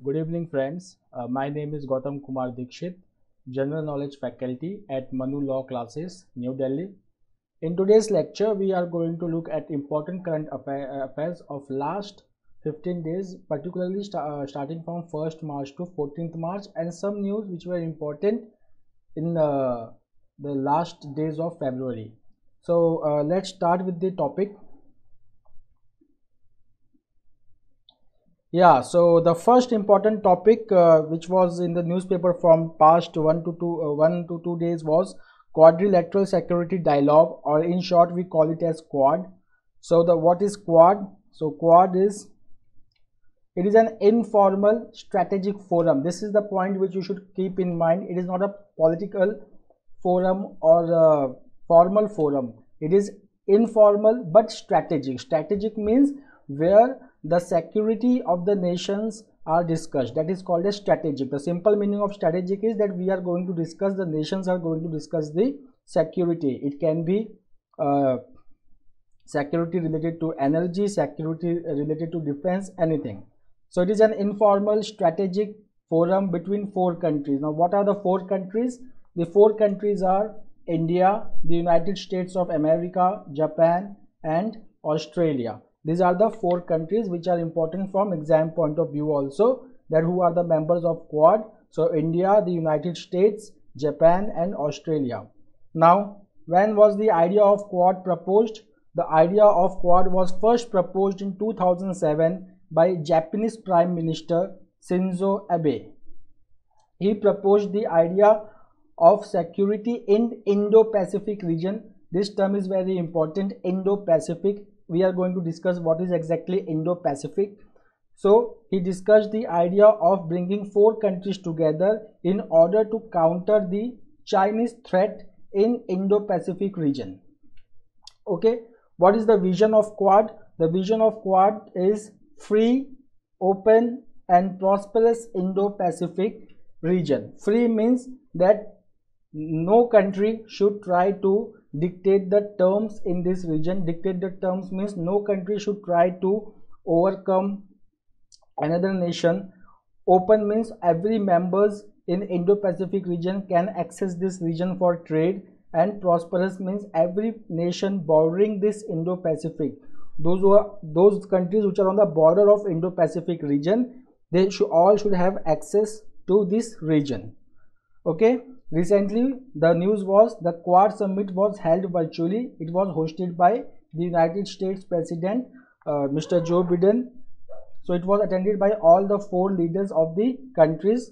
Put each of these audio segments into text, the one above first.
Good evening, friends. My name is Gautam Kumar Dikshit, General Knowledge Faculty at Manu Law Classes, New Delhi. In today's lecture, we are going to look at important current affairs of last 15 days, particularly starting from 1st March to 14th March, and some news which were important in the last days of February. So let's start with the topic. Yeah, so the first important topic which was in the newspaper from past 1 to 2 days was Quadrilateral Security Dialogue, or in short we call it as Quad. So the what is Quad? So Quad is an informal strategic forum. This is the point which you should keep in mind. It is not a political forum or a formal forum. It is informal but strategic. Strategic means where the security of the nations are discussed. That is called as strategic. The simple meaning of strategic is that we are going to discuss, the nations are going to discuss the security. It can be security related to energy, security related to defense, anything. So it is an informal strategic forum between four countries. Now what are the four countries? The four countries are India, the United States of America, Japan and Australia. These are the four countries which are important from exam point of view also, that who are the members of Quad. So India, the United States, Japan and Australia. Now when was the idea of Quad proposed? The idea of Quad was first proposed in 2007 by Japanese Prime Minister Shinzo Abe. He proposed the idea of security in Indo-Pacific region. This term is very important, Indo-Pacific. We are going to discuss what is exactly Indo-Pacific. So he discussed the idea of bringing four countries together in order to counter the Chinese threat in Indo-Pacific region. Okay, what is the vision of Quad? The vision of Quad is free, open and prosperous Indo-Pacific region. Free means that no country should try to dictate the terms in this region. Dictate the terms means no country should try to overcome another nation. Open means every members in Indo-Pacific region can access this region for trade, and prosperous means every nation bordering this Indo-Pacific, those countries which are on the border of Indo-Pacific region, they should have access to this region. Okay, recently the news was the Quad summit was held virtually. It was hosted by the United States President Mr. Joe Biden. So it was attended by all the four leaders of the countries.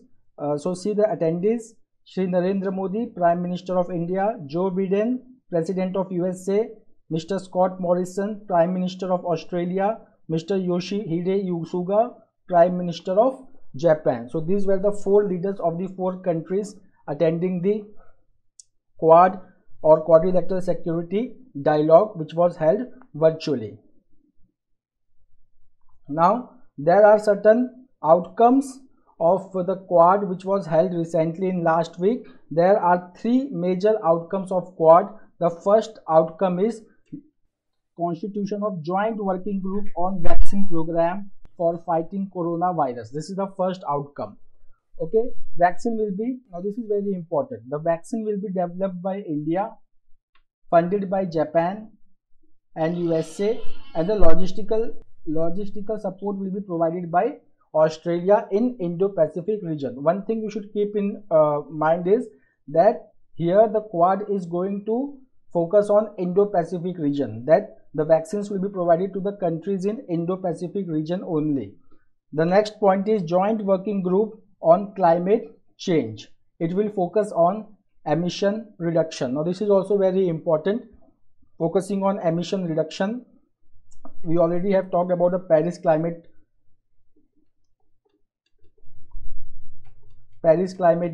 So see the attendees: Shri Narendra Modi, Prime Minister of India; Joe Biden, President of USA; Mr. Scott Morrison, Prime Minister of Australia; Mr. Yoshihide Suga, Prime Minister of Japan. So these were the four leaders of the four countries attending the Quad or Quadrilateral Security Dialogue, which was held virtually. Now there are certain outcomes of the Quad which was held recently in last week. There are three major outcomes of Quad. The first outcome is constitution of joint working group on vaccine program for fighting coronavirus. This is the first outcome. Okay, vaccine will be, now this is very important, the vaccine will be developed by India, funded by Japan and USA, and the logistical support will be provided by Australia in Indo-Pacific region. One thing you should keep in mind is that here the Quad is going to focus on Indo-Pacific region, that the vaccines will be provided to the countries in Indo-Pacific region only. The next point is joint working group on climate change. It will focus on emission reduction. Now this is also very important, focusing on emission reduction. We already have talked about the Paris climate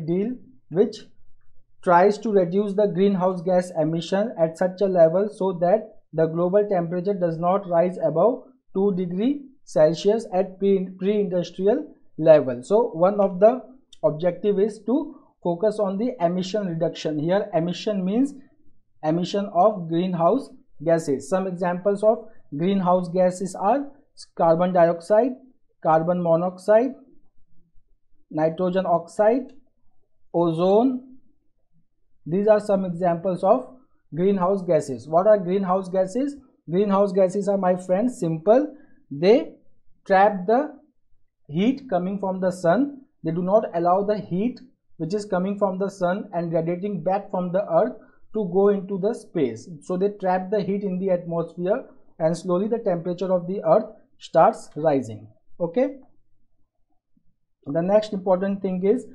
deal, which tries to reduce the greenhouse gas emission at such a level so that the global temperature does not rise above 2 degrees Celsius at pre-industrial level. So one of the objective is to focus on the emission reduction. Here emission means emission of greenhouse gases. Some examples of greenhouse gases are carbon dioxide, carbon monoxide, nitrogen oxide, ozone. These are some examples of greenhouse gases. What are greenhouse gases? Greenhouse gases are, my friends, simple. They trap the heat coming from the sun. They do not allow the heat which is coming from the sun and radiating back from the earth to go into the space. So they trap the heat in the atmosphere, and slowly the temperature of the earth starts rising. Okay. The next important thing is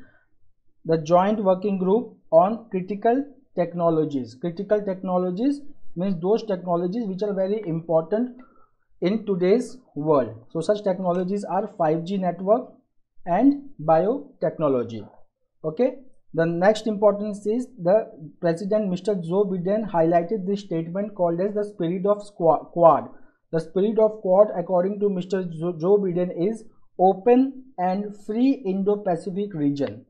the joint working group on critical technologies. Critical technologies means those technologies which are very important in today's world. So such technologies are 5G network and biotechnology. Okay. The next importance is the President Mr. Joe Biden highlighted this statement called as the spirit of Quad. The spirit of Quad, according to Mr. Joe Biden, is open and free Indo-Pacific region.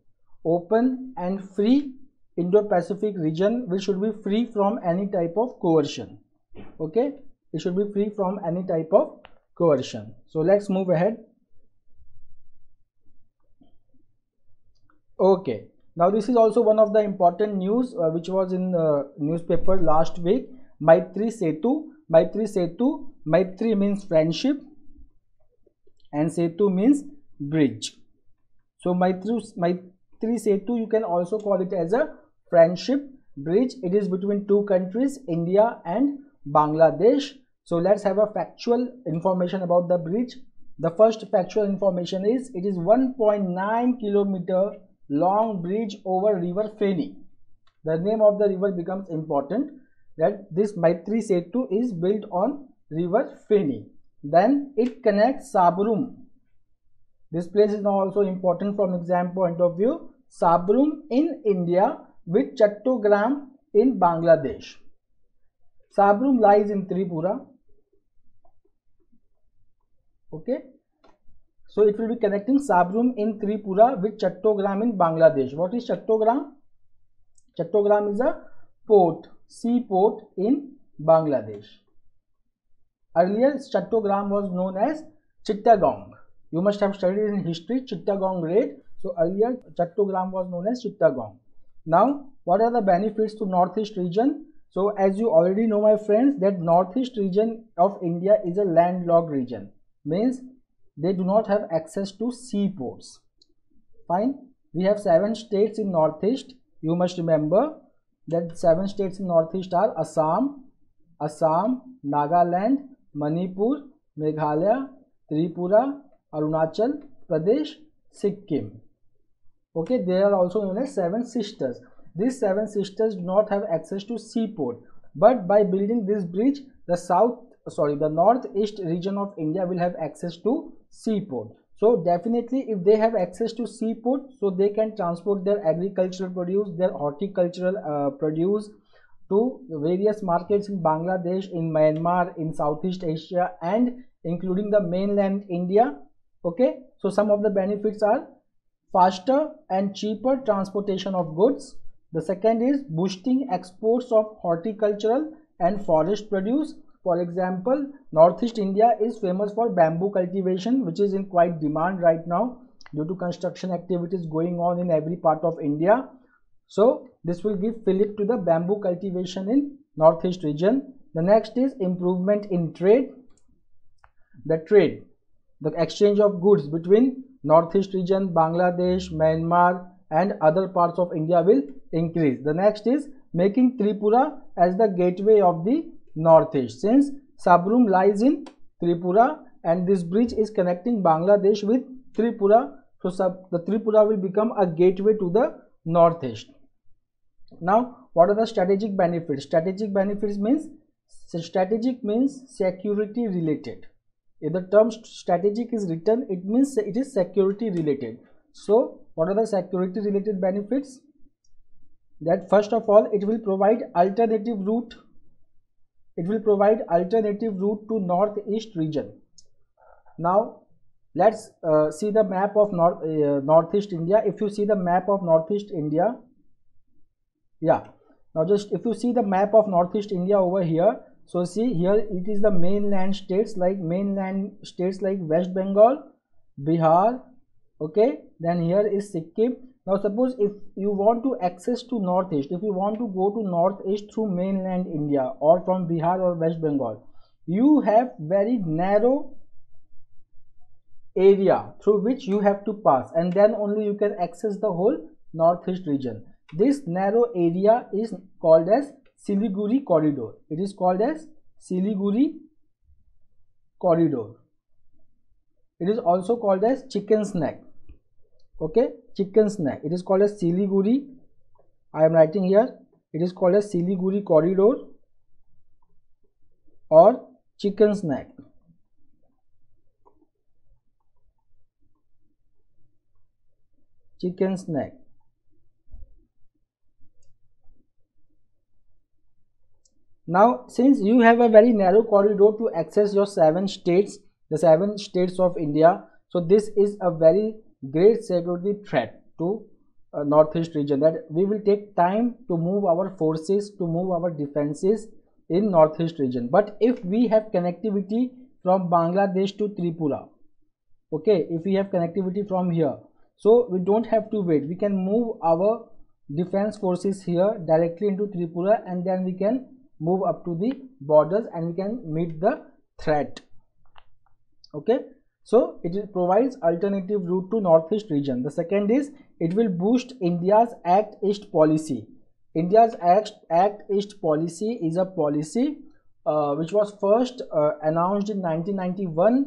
Open and free Indo-Pacific region, which should be free from any type of coercion. Okay, it should be free from any type of coercion. So let's move ahead. Okay, now this is also one of the important news which was in the newspaper last week. Maitri Setu. Maitri means friendship and Setu means bridge. So Maitri Setu, you can also call it as a friendship bridge. It is between two countries, India and Bangladesh. So let's have a factual information about the bridge. The first factual information is it is 1.9 kilometer long bridge over river Feni. The name of the river becomes important, that this Maitri Setu is built on river Feni. Then it connects Sabrum. This place is now also important from exam point of view. Sabrum in India with Chattogram in Bangladesh. Sabrum lies in Tripura. Okay. So it will be connecting Sabrum in Tripura with Chattogram in Bangladesh. What is Chattogram? Chattogram is a port, seaport in Bangladesh. Earlier Chattogram was known as Chittagong. You must have studied in history Chittagong raid. So earlier Chattogram was known as Chittagong. Now what are the benefits to Northeast region? So as you already know, my friends, that Northeast region of India is a landlocked region. Means they do not have access to seaports. Fine. We have 7 states in Northeast. You must remember that 7 states in Northeast are Assam, Nagaland, Manipur, Meghalaya, Tripura, Arunachal Pradesh, Sikkim. Okay, they are also known as 7 sisters. These 7 sisters do not have access to seaport, but by building this bridge, the northeast region of India will have access to seaport. So definitely if they have access to seaport, so they can transport their agricultural produce, their horticultural produce to various markets in Bangladesh, in Myanmar, in Southeast Asia, and including the mainland India. Okay, so some of the benefits are faster and cheaper transportation of goods. The second is boosting exports of horticultural and forest produce. For example, Northeast India is famous for bamboo cultivation, which is in quite demand right now due to construction activities going on in every part of India. So this will give fillip to the bamboo cultivation in Northeast region. The next is improvement in trade. The exchange of goods between Northeast region, Bangladesh, Myanmar and other parts of India will increase. The next is making Tripura as the gateway of the Northeast. Since Sabrum lies in Tripura and this bridge is connecting Bangladesh with Tripura, so the Tripura will become a gateway to the Northeast. Now what are the strategic benefits? Strategic means security related. If the term strategic is written, it means it is security related. So what are the security related benefits? That first of all, it will provide alternative route. It will provide alternative route to Northeast region. Now let's see the map of Northeast India. If you see the map of Northeast India, now just if you see the map of Northeast India over here, so see here it is the mainland states like West Bengal, Bihar, Okay, then here is Sikkim. Now suppose if you want to access to northeast, if you want to go to northeast through mainland India or from Bihar or West Bengal, you have very narrow area through which you have to pass, and then only you can access the whole northeast region. This narrow area is called as Siliguri corridor. It is called as Siliguri corridor. It is also called as chicken's neck. Okay, chicken's neck. It is called as Siliguri. I am writing here. It is called as Siliguri corridor or chicken's neck. Chicken's neck. Now, since you have a very narrow corridor to access your 7 states, the 7 states of India, so this is a very great security threat to northeast region, that we will take time to move our forces, to move our defenses in northeast region. But if we have connectivity from Bangladesh to Tripura, okay, if we have connectivity from here, so we don't have to wait, we can move our defense forces here directly into Tripura, and then we can move up to the borders and we can meet the threat. Okay, so it provides alternative route to northeast region. The second is it will boost India's Act East policy. India's Act East policy is a policy which was first announced in 1991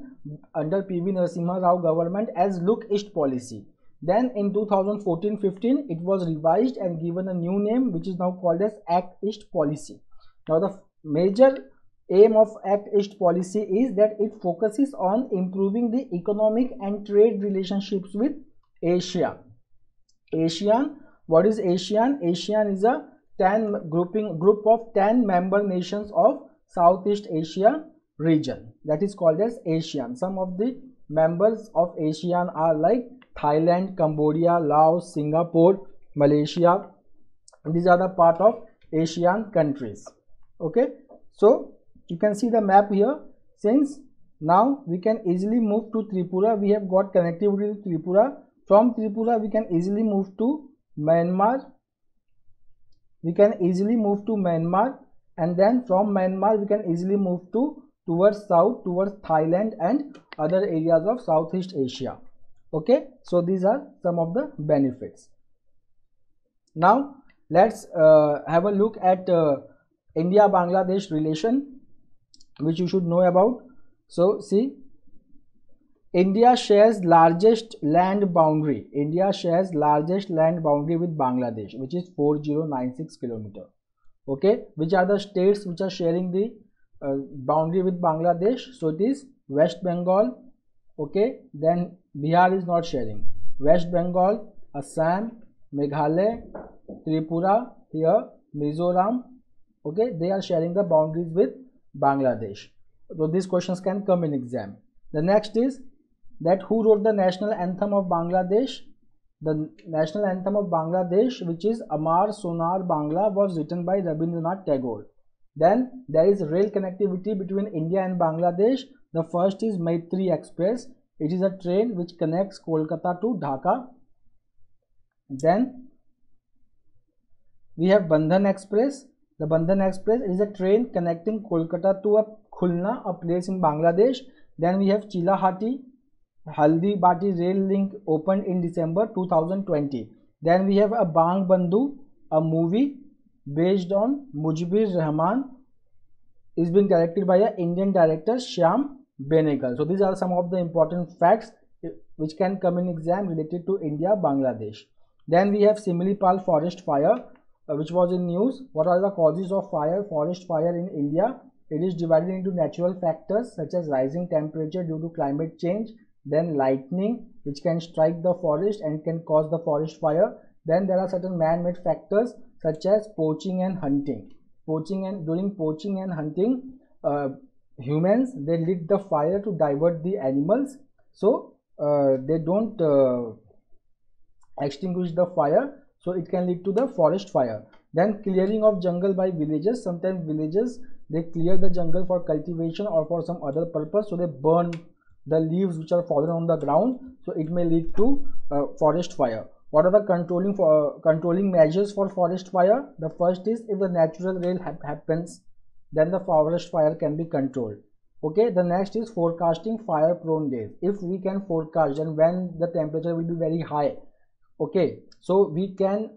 under PV Narasimha Rao government as Look East policy. Then in 2014-15 it was revised and given a new name, which is now called as Act East policy. Now the major aim of Act East policy is that it focuses on improving the economic and trade relationships with Asia. ASEAN, what is ASEAN? ASEAN is a group of 10 member nations of Southeast Asia region, that is called as ASEAN. Some of the members of ASEAN are like Thailand, Cambodia, Laos, Singapore, Malaysia. These are the part of ASEAN countries. Okay, so you can see the map here. Since now we can easily move to Tripura, we have got connectivity to Tripura. From Tripura we can easily move to Myanmar. We can easily move to Myanmar, and then from Myanmar we can easily move towards south, towards Thailand and other areas of Southeast Asia. Okay, so these are some of the benefits. Now let's have a look at India-Bangladesh relation, which you should know about. So see, India shares largest land boundary. India shares largest land boundary with Bangladesh, which is 4096 kilometer. Okay, which are the states which are sharing the boundary with Bangladesh? So it is West Bengal. Okay, then Bihar is not sharing. West Bengal, Assam, Meghalaya, Tripura, here Mizoram. Okay, they are sharing the boundaries with Bangladesh. So these questions can come in exam. The next is that who wrote the national anthem of Bangladesh? The national anthem of Bangladesh, which is Amar Sonar Bangla, was written by Rabindranath Tagore. Then there is rail connectivity between India and Bangladesh. The first is Maitri Express. It is a train which connects Kolkata to Dhaka. Then we have Bandhan Express. The Bandhan Express is a train connecting Kolkata to Khulna, a place in Bangladesh. Then we have Chilahati Haldi-Bati rail link opened in December 2020. Then we have a Bang Bandhu, a movie based on Mujibur Rahman, is being directed by an Indian director Shyam Benegal. So these are some of the important facts which can come in exam related to India-Bangladesh. Then we have Similipal forest fire, which was in news. What are the causes of forest fire in India? It is divided into natural factors such as rising temperature due to climate change, then lightning which can strike the forest and can cause the forest fire. Then there are certain man-made factors such as poaching and hunting. During poaching and hunting, humans, they lit the fire to divert the animals, so they don't extinguish the fire, so it can lead to the forest fire. Then clearing of jungle by villagers. Sometimes villages, they clear the jungle for cultivation or for some other purpose, so they burn the leaves which are fallen on the ground, so it may lead to forest fire. What are the controlling measures for forest fire? The first is, if the natural rain happens, then the forest fire can be controlled. Okay, the next is forecasting fire prone days. If we can forecast then when the temperature will be very high, okay, so we can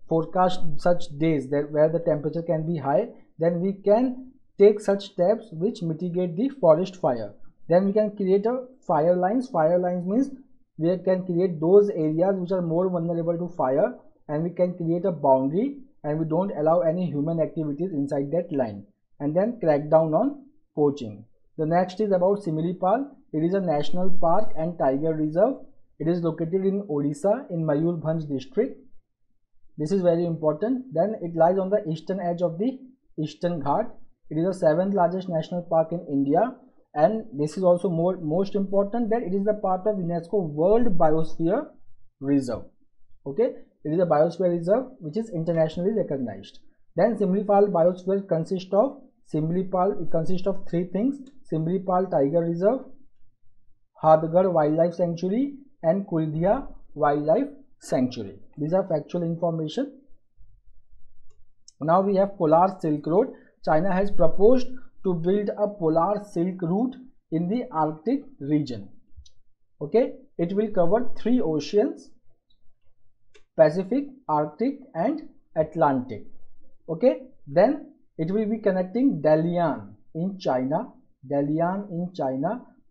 forecast such days that where the temperature can be high, then we can take such steps which mitigate the forest fire. Then we can create a fire lines. Fire lines means we can create those areas which are more vulnerable to fire, and we can create a boundary, and we don't allow any human activities inside that line, and then crack down on poaching. The next is about Similipal. It is a national park and tiger reserve. It is located in Odisha in Mayurbhanj district. This is very important. Then it lies on the eastern edge of the Eastern Ghat. It is the 7th largest national park in India, and this is also most important, that it is the part of UNESCO World Biosphere Reserve. Okay, it is a biosphere reserve which is internationally recognized. Then Similipal Biosphere consists of three things: Similipal Tiger Reserve, Hadgarh Wildlife Sanctuary, and Kuldhia Wildlife Sanctuary. These are factual information. Now we have Polar Silk Road. China has proposed to build a polar silk route in the Arctic region. Okay, it will cover 3 oceans: Pacific, Arctic, and Atlantic. Okay, then it will be connecting Dalian in China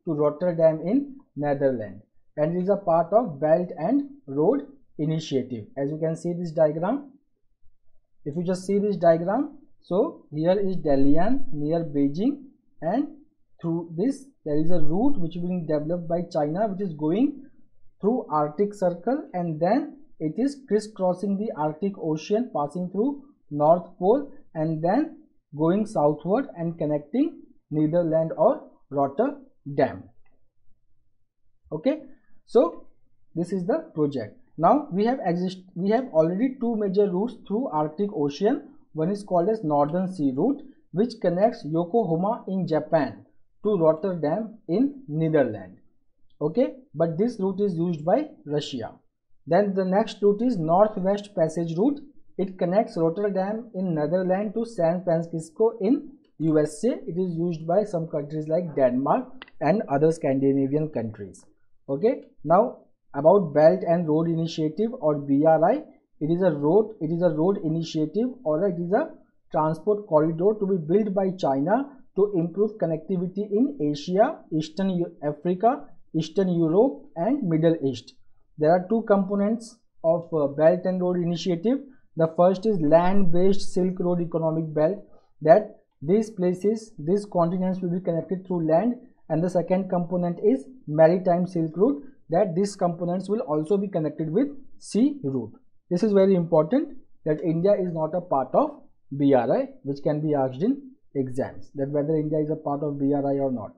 to Rotterdam in Netherlands, and it is a part of Belt and Road Initiative. As you can see this diagram, if you just see this diagram, so here is Dalian near Beijing, and through this there is a route which is being developed by China, which is going through Arctic Circle, and then it is crisscrossing the Arctic Ocean, passing through North Pole, and then going southward and connecting Netherlands or Rotterdam. Okay, so this is the project. Now we have already 2 major routes through Arctic Ocean. One is called as Northern Sea Route, which connects Yokohama in Japan to Rotterdam in Netherlands. Okay, but this route is used by Russia. Then the next route is Northwest Passage Route. It connects Rotterdam in Netherlands to San Francisco in USA. It is used by some countries like Denmark and other Scandinavian countries. Okay, now about Belt and Road Initiative, or BRI. It is a road initiative, or it is a transport corridor to be built by China to improve connectivity in Asia, Eastern Africa, Eastern Europe, and Middle East. There are 2 components of Belt and Road Initiative. The first is land-based Silk Road Economic Belt, that these continents will be connected through land, and the second component is Maritime Silk Route, that these components will also be connected with sea route. This is very important, that India is not a part of BRI, which can be asked in exams, that whether India is a part of BRI or not.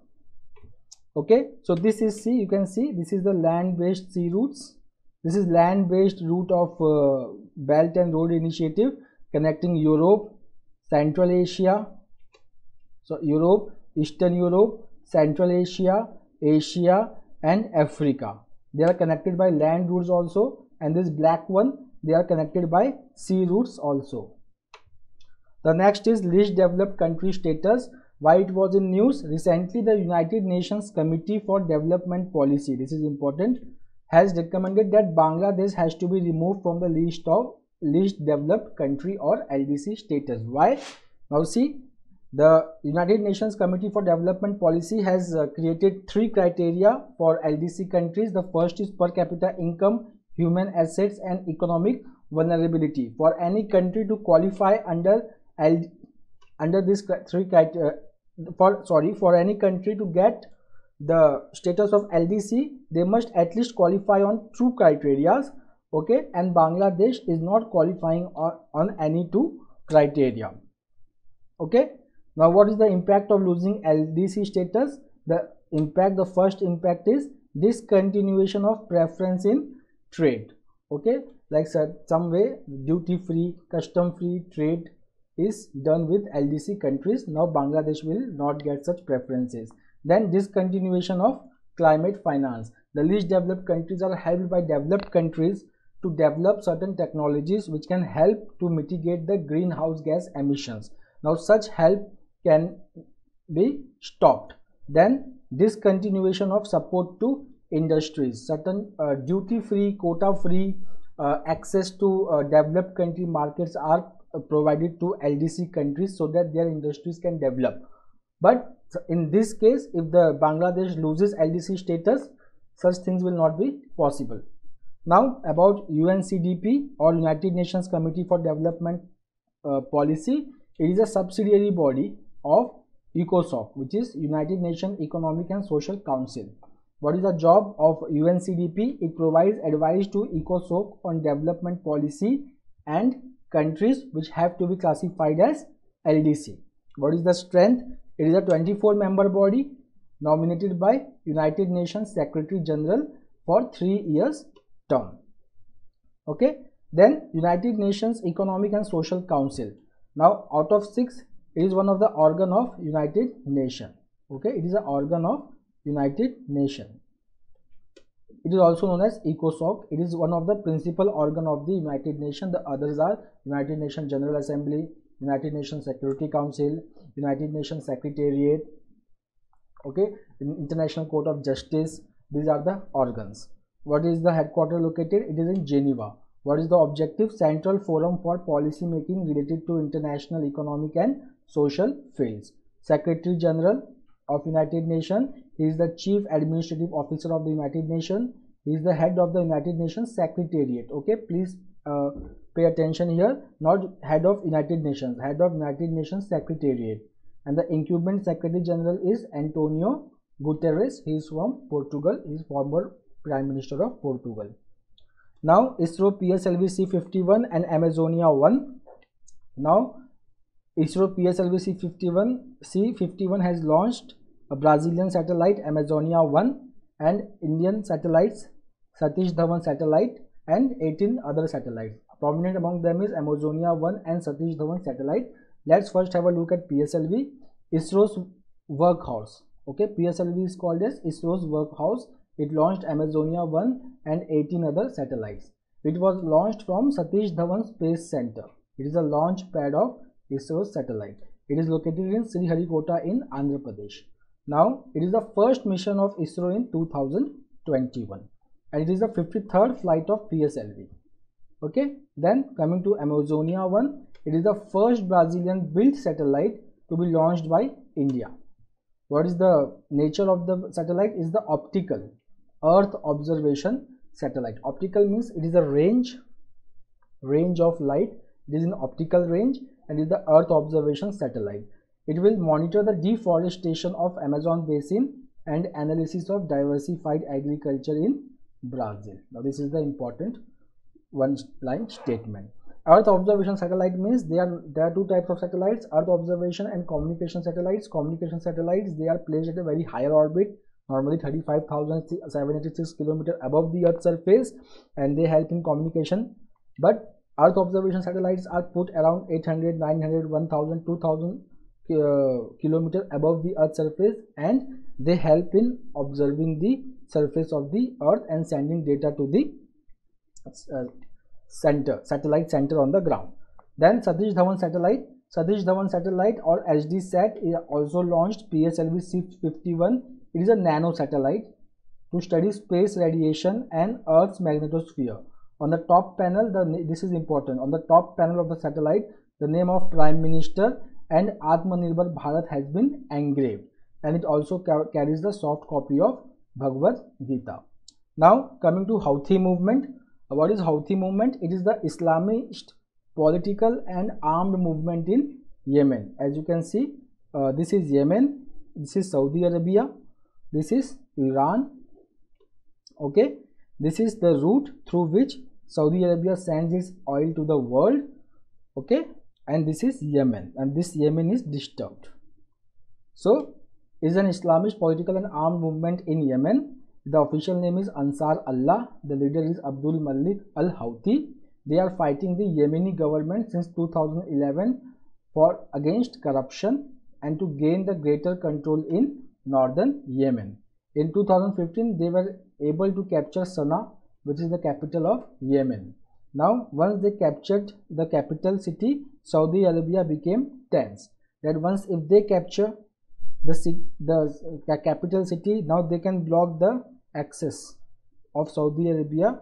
Okay, so this is you can see this is the land-based sea routes. This is land-based route of Belt and Road Initiative, connecting Europe, Central Asia, Eastern Europe, Central Asia, Asia, and Africa. They are connected by land routes also, and this black one, they are connected by sea routes also. The next is least developed country status. Why it was in news? Recently, the United Nations Committee for Development Policy, this is important, has recommended that Bangladesh has to be removed from the list of least developed country, or LDC status. Why? Now see, the United Nations Committee for Development Policy has created 3 criteria for LDC countries. The first is per capita income, human assets, and economic vulnerability. For any country to qualify under this 3 criteria, for any country to get the status of LDC, they must at least qualify on 2 criteria. Okay, and Bangladesh is not qualifying on any 2 criteria. Okay, now what is the impact of losing LDC status? The first impact is discontinuation of preference in trade. Okay, like some way duty free, custom free trade is done with LDC countries. Now Bangladesh will not get such preferences. Then discontinuation of climate finance. The least developed countries are helped by developed countries to develop certain technologies which can help to mitigate the greenhouse gas emissions. Now such help can be stopped. Then discontinuation of support to industries, certain duty-free, quota-free access to developed country markets are provided to LDC countries so that their industries can develop. But in this case, if the Bangladesh loses LDC status, such things will not be possible. Now about UNCDP or United Nations Committee for Development Policy, it is a subsidiary body of ECOSOC, which is United Nations Economic and Social Council. What is the job of UNCDP? It provides advice to ECOSOC on development policy and countries which have to be classified as LDC. What is the strength? It is a 24-member body nominated by United Nations Secretary General for 3 years term. Okay, then United Nations Economic and Social Council. Now out of 6, it is one of the organ of United Nations. Okay, it is an organ of United Nations. It is also known as ECOSOC. It is one of the principal organ of the United Nations. The others are United Nations General Assembly, United Nations Security Council, United Nations Secretariat, okay, International Court of Justice. These are the organs. What is the headquarters located? It is in Geneva. What is the objective? Central forum for policy making related to international economic and social fields. Secretary General of United Nations, he is the Chief Administrative Officer of the United Nations. He is the head of the United Nations Secretariat. Okay, please pay attention here. Not head of United Nations, head of United Nations Secretariat. And the incumbent Secretary General is Antonio Guterres. He is from Portugal. He is former Prime Minister of Portugal. Now ISRO PSLV C51 and Amazonia 1. Now ISRO PSLV C51 has launched a Brazilian satellite Amazonia 1 and Indian satellites Satish Dhawan satellite and 18 other satellites. Prominent among them is Amazonia 1 and Satish Dhawan satellite. Let's first have a look at PSLV, ISRO's workhorse. Okay, PSLV is called as ISRO's workhorse. It launched Amazonia 1 and 18 other satellites. It was launched from Satish Dhawan Space Center. It is a launch pad of ISRO's satellite. It is located in Sriharikota in Andhra Pradesh. Now, it is the first mission of ISRO in 2021 and it is the 53rd flight of PSLV. Okay, then coming to Amazonia 1, it is the first Brazilian built satellite to be launched by India. What is the nature of the satellite? Is the optical Earth observation satellite. Optical means it is a range of light. It is in optical range and is the Earth observation satellite. It will monitor the deforestation of Amazon basin and analysis of diversified agriculture in Brazil. Now this is the important one-line statement. Earth observation satellite means there are two types of satellites: Earth observation and communication satellites. Communication satellites, they are placed at a very higher orbit, normally 35,786 km above the Earth's surface, and they help in communication. But Earth observation satellites are put around 800, 900, 1000, 2000 km above the Earth's surface, and they help in observing the surface of the Earth and sending data to the satellite center on the ground. Then Satish Dhawan satellite or HDSat is also launched PSLV C51. It is a nano satellite to study space radiation and Earth's magnetosphere. On the top panel, this is important, on the top panel of the satellite, the name of Prime Minister and Atmanirbhar Bharat has been engraved, and it also carries the soft copy of Bhagavad Gita. Now coming to Houthi movement. What is Houthi movement? It is the Islamist political and armed movement in Yemen. As you can see, this is Yemen, this is Saudi Arabia, this is Iran. Okay, this is the route through which Saudi Arabia sends its oil to the world. Okay, and this is Yemen, and this Yemen is disturbed. So is an Islamist political and armed movement in Yemen. The official name is Ansar Allah. The leader is Abdul Malik al-Houthi. They are fighting the Yemeni government since 2011 against corruption and to gain the greater control in northern Yemen. In 2015, they were able to capture Sana'a, which is the capital of Yemen. Now, once they captured the capital city, Saudi Arabia became tense. That once if they capture the capital city, now they can block the access of Saudi Arabia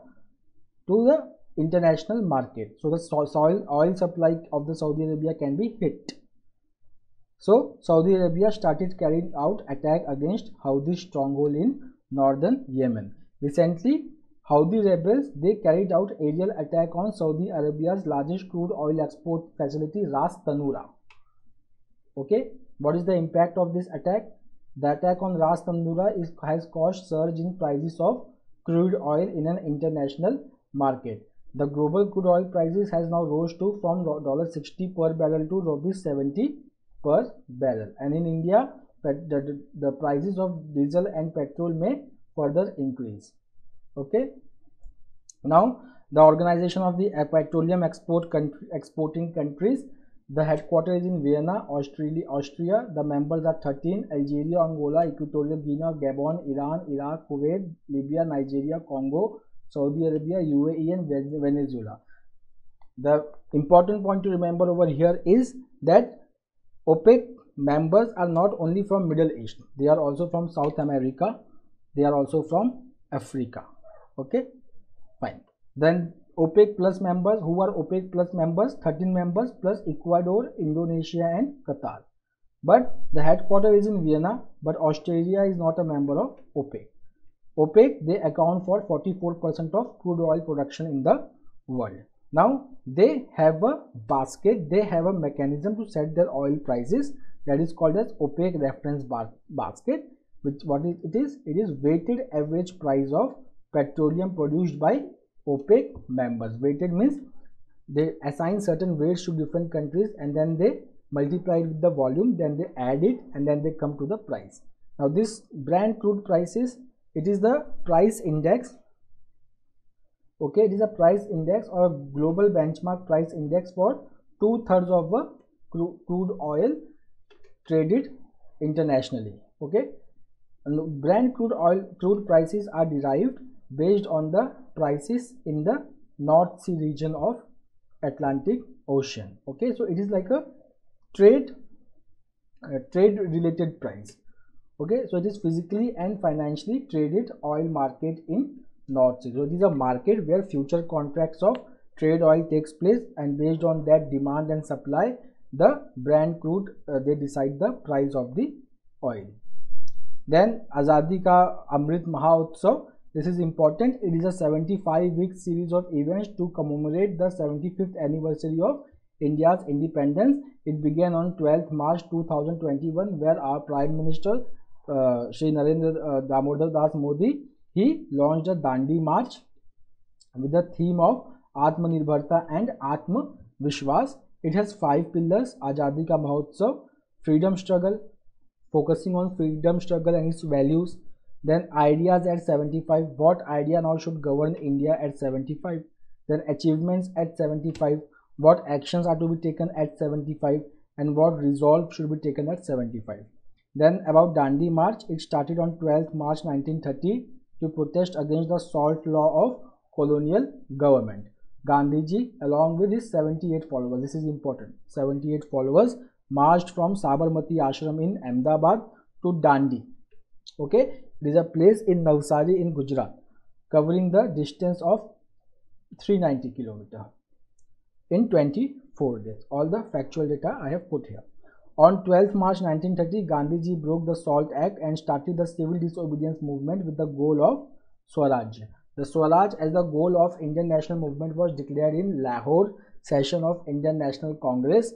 to the international market. So the oil supply of the Saudi Arabia can be hit. So Saudi Arabia started carrying out attack against Houthi stronghold in northern Yemen. Recently, Houthi rebels, they carried out aerial attack on Saudi Arabia's largest crude oil export facility, Ras Tanura. Okay, what is the impact of this attack? The attack on Ras Tanura has caused surge in prices of crude oil in an international market. The global crude oil prices has now rose to from $60 per barrel to ₹70 per barrel, and in India the prices of diesel and petrol may further increase. Okay, now the organization of the petroleum exporting countries, the headquarters is in Vienna, Austria. The members are 13: Algeria, Angola, Equatorial Guinea, Gabon, Iran, Iraq, Kuwait, Libya, Nigeria, Congo, Saudi Arabia, UAE and Venezuela. The important point to remember over here is that OPEC members are not only from Middle East, they are also from South America, they are also from Africa. Okay, fine. Then OPEC plus members, who are OPEC plus members? 13 members plus Ecuador, Indonesia and Qatar. But the headquarters is in Vienna, but Australia is not a member of OPEC. OPEC, they account for 44% of crude oil production in the world. Now they have a basket, they have a mechanism to set their oil prices, that is called as OPEC reference basket, which it is weighted average price of petroleum produced by OPEC members. Weighted means they assign certain weights to different countries and then they multiply it with the volume, then they add it and then they come to the price. Now this Brent crude prices, it is the price index. Okay, it is a price index or a global benchmark price index for 2/3 of the crude oil traded internationally. Okay, and Brent crude prices are derived based on the prices in the North Sea region of Atlantic Ocean. Okay, so it is like a trade related price. Okay, so it is physically and financially traded oil market in North Sea. So it is a market where future contracts of trade oil takes place, and based on that demand and supply, the Brent crude they decide the price of the oil. Then Azadi Ka Amrit Mahotsav, this is important. It is a 75-week series of events to commemorate the 75th anniversary of India's independence. It began on 12th March 2021, where our Prime Minister Shri Narendra Damodar Das Modi, he launched a Dandi March with the theme of Atmanirbharta and Atma Vishwas. It has 5 pillars: Azadi Ka Mahotsav, freedom struggle, focusing on freedom struggle and its values. Then ideas at 75, what idea now should govern India at 75. Then achievements at 75, what actions are to be taken at 75 and what resolve should be taken at 75. Then about Dandi March, it started on 12th March 1930 to protest against the salt law of colonial government. Gandhiji, along with his 78 followers, this is important, 78 followers, marched from Sabarmati Ashram in Ahmedabad to Dandi. Okay, it is a place in Navsari in Gujarat, covering the distance of 390 km in 24 days. All the factual data I have put here. On 12th March 1930, Gandhiji broke the Salt Act and started the civil disobedience movement with the goal of Swaraj. The Swaraj as the goal of Indian national movement was declared in Lahore session of Indian National Congress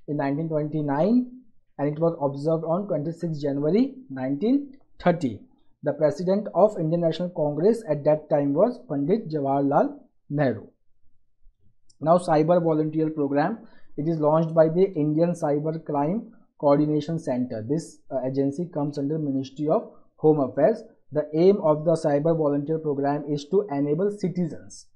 in 1929, and it was observed on 26 January 1930. The president of Indian National Congress at that time was Pandit Jawaharlal Nehru. Now Cyber Volunteer Program, it is launched by the Indian Cyber Crime Coordination Center. This agency comes under Ministry of Home Affairs. The aim of the Cyber Volunteer Program is to enable citizens,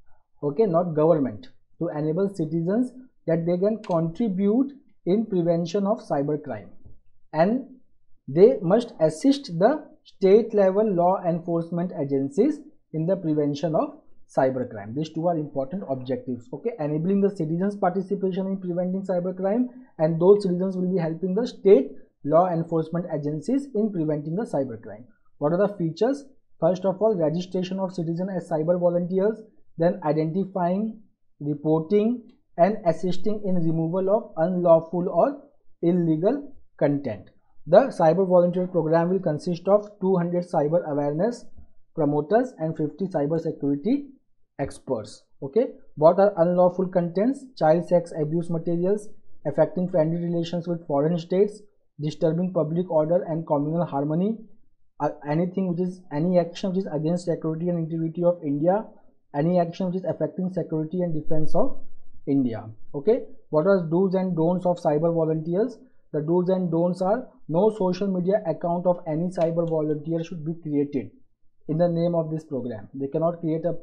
okay, not government, to enable citizens that they can contribute in prevention of cyber crime, and they must assist the state level law enforcement agencies in the prevention of cybercrime. These two are important objectives. Okay, enabling the citizens participation in preventing cybercrime, and those citizens will be helping the state law enforcement agencies in preventing the cybercrime. What are the features? First of all, registration of citizens as cyber volunteers, then identifying, reporting and assisting in removal of unlawful or illegal content. The cyber volunteer program will consist of 200 cyber awareness promoters and 50 cyber security experts. Okay, what are unlawful contents? Child sex abuse materials, affecting friendly relations with foreign states, disturbing public order and communal harmony, anything which is any action which is against security and integrity of India, any action which is affecting security and defense of India. Okay, what are do's and don'ts of cyber volunteers? The do's and don'ts are: no social media account of any cyber volunteer should be created in the name of this program. They cannot create a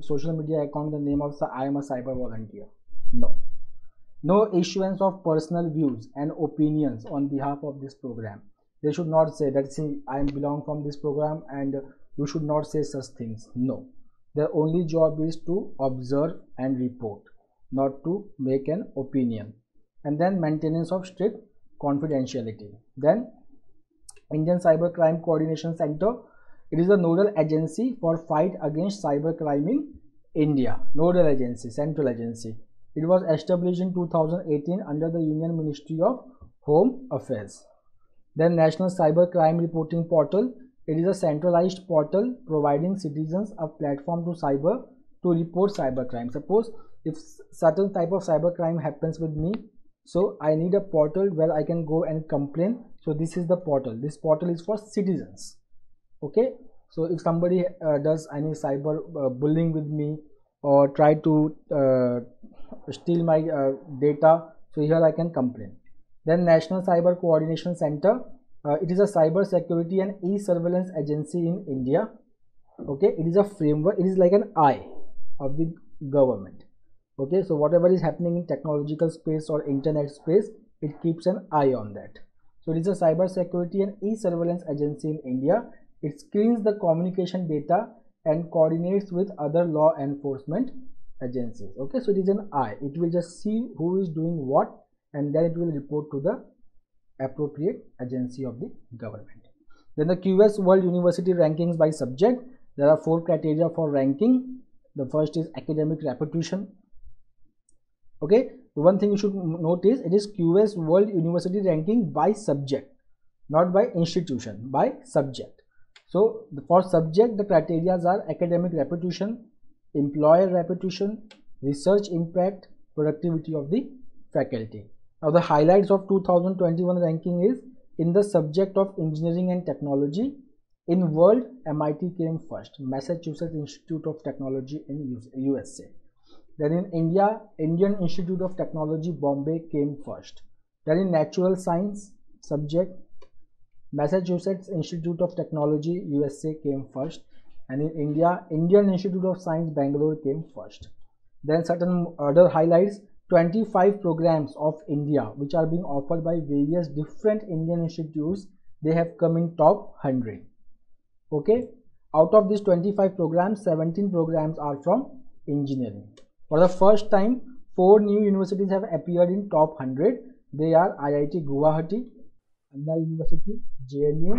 social media account in the name of I am a cyber volunteer. No. No issuance of personal views and opinions on behalf of this program. They should not say that, see, I belong from this program and you should not say such things. No. Their only job is to observe and report, not to make an opinion. And then maintenance of strict confidentiality. Then Indian Cybercrime Coordination Center. It is a nodal agency for fight against cybercrime in India. Nodal agency, central agency. It was established in 2018 under the Union Ministry of Home Affairs. Then National Cybercrime Reporting Portal. It is a centralized portal providing citizens a platform to report cybercrime. Suppose if certain type of cybercrime happens with me, so I need a portal where I can go and complain. So this is the portal. This portal is for citizens. Okay, so if somebody does any cyber bullying with me or try to steal my data, so here I can complain. Then National Cyber Coordination Center. It is a cyber security and e-surveillance agency in India. Okay, it is a framework. It is like an eye of the government. Okay, so whatever is happening in technological space or internet space, it keeps an eye on that. So it is a cyber security and e-surveillance agency in India. It screens the communication data and coordinates with other law enforcement agencies. Okay, so it is an eye. It will just see who is doing what, and then it will report to the appropriate agency of the government. Then the QS World University Rankings by subject. There are 4 criteria for ranking. The first is academic reputation. Okay, the one thing you should note is it is QS World University Ranking by subject, not by institution, by subject. So for subject, the criteria are academic reputation, employer reputation, research impact, productivity of the faculty. Now the highlights of 2021 ranking is: in the subject of engineering and technology, in world, MIT came first, Massachusetts Institute of Technology in USA. Then in India, Indian Institute of Technology Bombay came first. Then in natural science subject, Massachusetts Institute of Technology USA came first, and in India, Indian Institute of Science Bangalore came first. Then certain other highlights: 25 programs of India which are being offered by various different Indian institutes, they have come in top 100. Okay, out of these 25 programs, 17 programs are from engineering. For the first time, 4 new universities have appeared in top 100. They are IIT Guwahati, Anna University, JNU,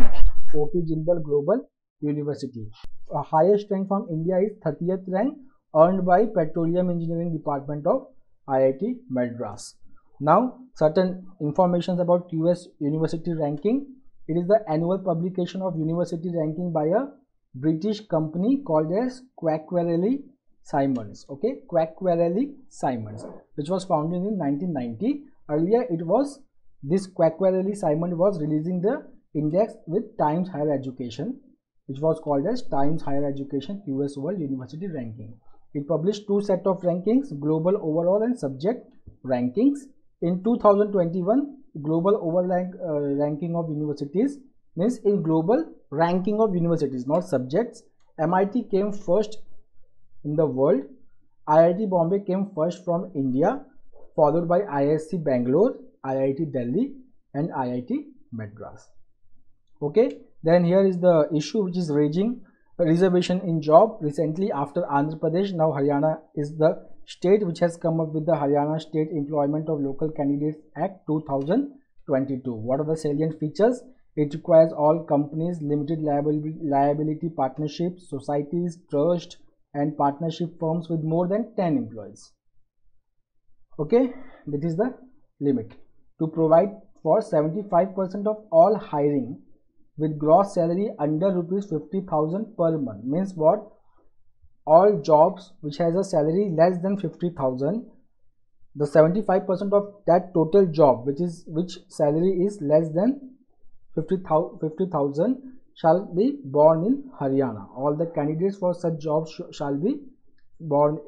OP Jindal Global University. Highest rank from India is 30th rank, earned by Petroleum Engineering Department of IIT Madras. Now, certain information about QS University Ranking. It is the annual publication of university ranking by a British company called as Quacquarelli Simons. Okay, Quacquarelli Simons, which was founded in 1990. Earlier, it was this Quacquarelli Simons was releasing the index with Times Higher Education, which was called as Times Higher Education QS World University Ranking. It published 2 sets of rankings, global overall and subject rankings. In 2021, global overall ranking of universities, means in global ranking of universities, not subjects, MIT came first in the world, IIT Bombay came first from India, followed by IISc Bangalore, IIT Delhi and IIT Madras. Okay, Then here is the issue which is raging, reservation in job. Recently, after Andhra Pradesh, now Haryana is the state which has come up with the Haryana State Employment of Local Candidates Act 2022. What are the salient features? It requires all companies, limited liability partnerships, societies, trust and partnership firms with more than 10 employees. Okay, that is the limit, to provide for 75% of all hiring with gross salary under rupees 50,000 per month. Means what? All jobs which has a salary less than 50,000, the 75% of that total job which salary is less than 50,000 shall be born in Haryana. All the candidates for such jobs shall be born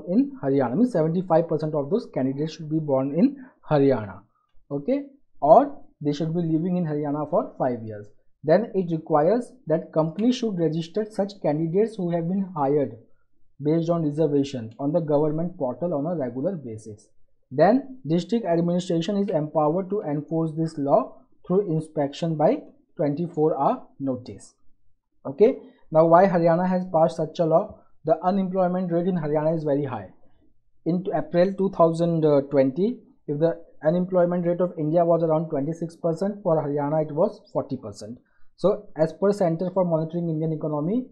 in Haryana. Means 75% of those candidates should be born in Haryana. Okay, or they should be living in Haryana for 5 years. Then it requires that companies should register such candidates who have been hired based on reservation on the government portal on a regular basis. Then district administration is empowered to enforce this law through inspection by 24-hour notice. Okay, now why Haryana has passed such a law? The unemployment rate in Haryana is very high. In April 2020, if the unemployment rate of India was around 26%, for Haryana it was 40%. So as per Center for Monitoring Economy,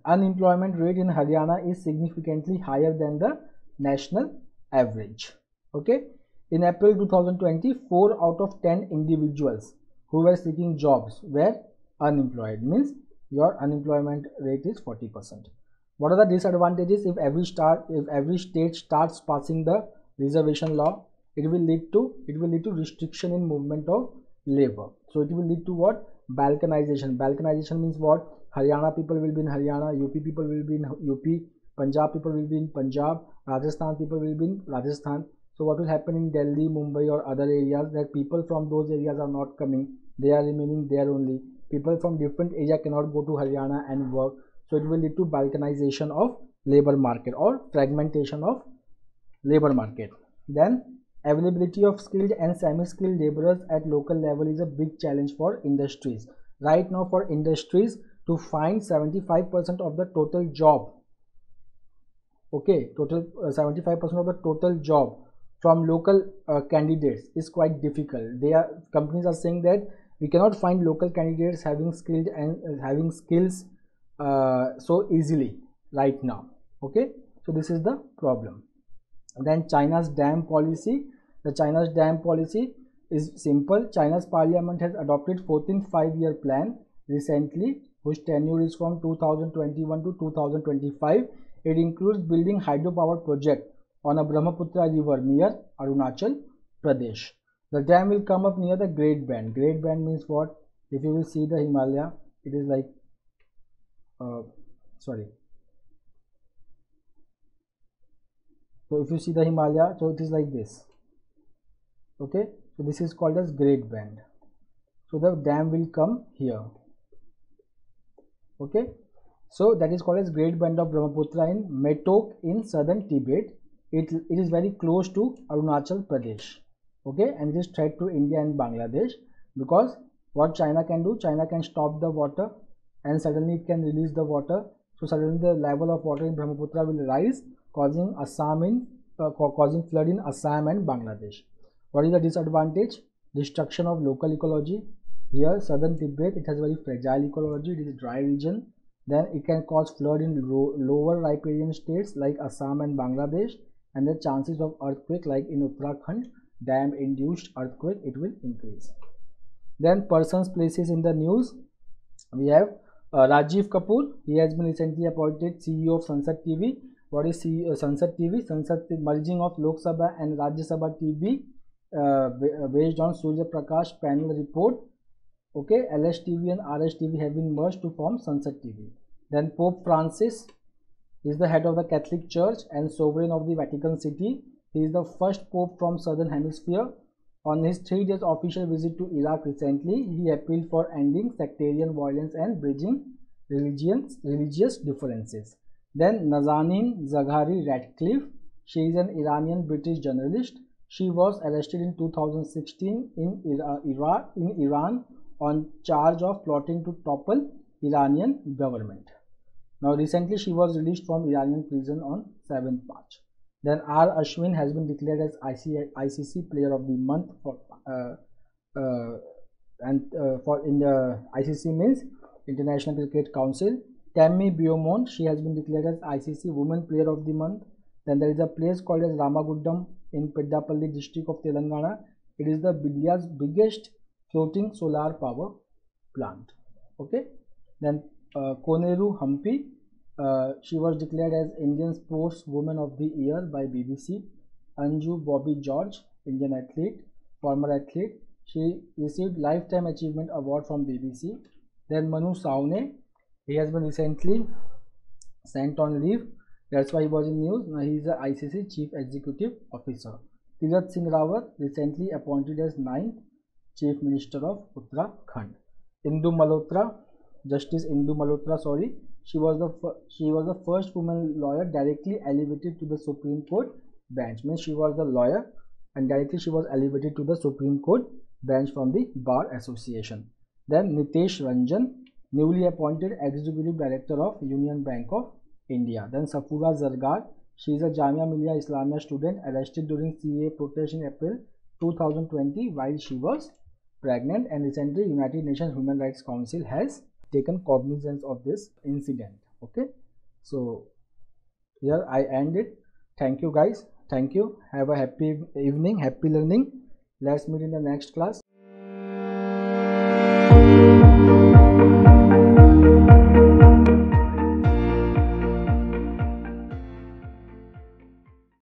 unemployment rate in Haryana is significantly higher than the national average. Okay, in April 2020, 4 out of 10 individuals who were seeking jobs were unemployed. Means your unemployment rate is 40%. What are the disadvantages? If every state starts passing the reservation law, it will lead to restriction in movement of labor. So it will lead to what? Balkanization. Balkanization means what? Haryana people will be in Haryana, UP people will be in UP, Punjab people will be in Punjab, Rajasthan people will be in Rajasthan. So what will happen in Delhi, Mumbai or other areas, that people from those areas are not coming, they are remaining there only. People from different area cannot go to Haryana and work. So it will lead to balkanization of labor market or fragmentation of labor market. Then availability of skilled and semi-skilled laborers at local level is a big challenge for industries. Right now for industries to find 75% of the total job, okay, 75% of the total job from local candidates is quite difficult. Companies are saying that we cannot find local candidates having skilled and having skills so easily right now. Okay, so this is the problem. Then China's dam policy. The China's dam policy is simple. China's parliament has adopted 14th 5-year plan recently, whose tenure is from 2021 to 2025. It includes building hydropower project on a Brahmaputra river near Arunachal Pradesh. The dam will come up near the Great Band. Great Band means what? If you will see the Himalaya, it is like so if you see the Himalaya, so it is like this. Okay, so this is called as Great Band. So the dam will come here. Okay, so that is called as Great Band of Brahmaputra in Metok in southern Tibet. It is very close to Arunachal Pradesh. Okay, and it is threat to India and Bangladesh, because what China can do, China can stop the water and suddenly it can release the water. So suddenly the level of water in Brahmaputra will rise, causing flood in Assam and Bangladesh. What is the disadvantage? Destruction of local ecology. Here southern Tibet, it has very fragile ecology, it is a dry region. Then it can cause flood in lower riparian states like Assam and Bangladesh, and the chances of earthquake like in Uttarakhand, dam induced earthquake, it will increase. Then persons, places in the news. We have Rajiv Kapoor. He has been recently appointed CEO of Sansad TV. What is Sansad TV? Sansad merging of Lok Sabha and Rajya Sabha TV based on Surya Prakash panel report. Okay, LSTV and RSTV have been merged to form Sansad TV. Then Pope Francis is the head of the Catholic Church and sovereign of the Vatican City. He is the first Pope from Southern Hemisphere. On his 3 days official visit to Iraq recently, he appealed for ending sectarian violence and bridging religious differences. Then Nazanin Zaghari Ratcliffe. She is an Iranian British journalist. She was arrested in 2016 in Iran on charge of plotting to topple Iranian government. Now recently she was released from Iranian prison on 7th March. Then R. Ashwin has been declared as ICC Player of the Month for for in the ICC means International Cricket Council. Tammy Beaumont, she has been declared as ICC Women Player of the Month. Then there is a place called as Ramaguddam in Peddapalli district of Telangana. It is the India's biggest floating solar power plant. Okay. Then Koneru Hampi, she was declared as Indian Sports Woman of the Year by BBC. Anju Bobby George, Indian athlete, former athlete. She received Lifetime Achievement Award from BBC. Then Manu Saune, he has been recently sent on leave. That's why he was in news. Now he is the ICC Chief Executive Officer. Tirath Singh Rawat, recently appointed as 9th Chief Minister of Uttarakhand. Indu Malhotra, Justice Indu Malhotra, sorry, she was the first woman lawyer directly elevated to the Supreme Court bench. Means she was the lawyer and directly she was elevated to the Supreme Court bench from the Bar Association. Then Nitesh Ranjan, newly appointed Executive Director of Union Bank of India. Then Safura Zargar, she is a Jamia Millia Islamia student arrested during CAA protest in April 2020 while she was pregnant, and recently United Nations Human Rights Council has taken cognizance of this incident. Okay, so here I end it. Thank you guys. Thank you. Have a happy evening, happy learning. Let's meet in the next class.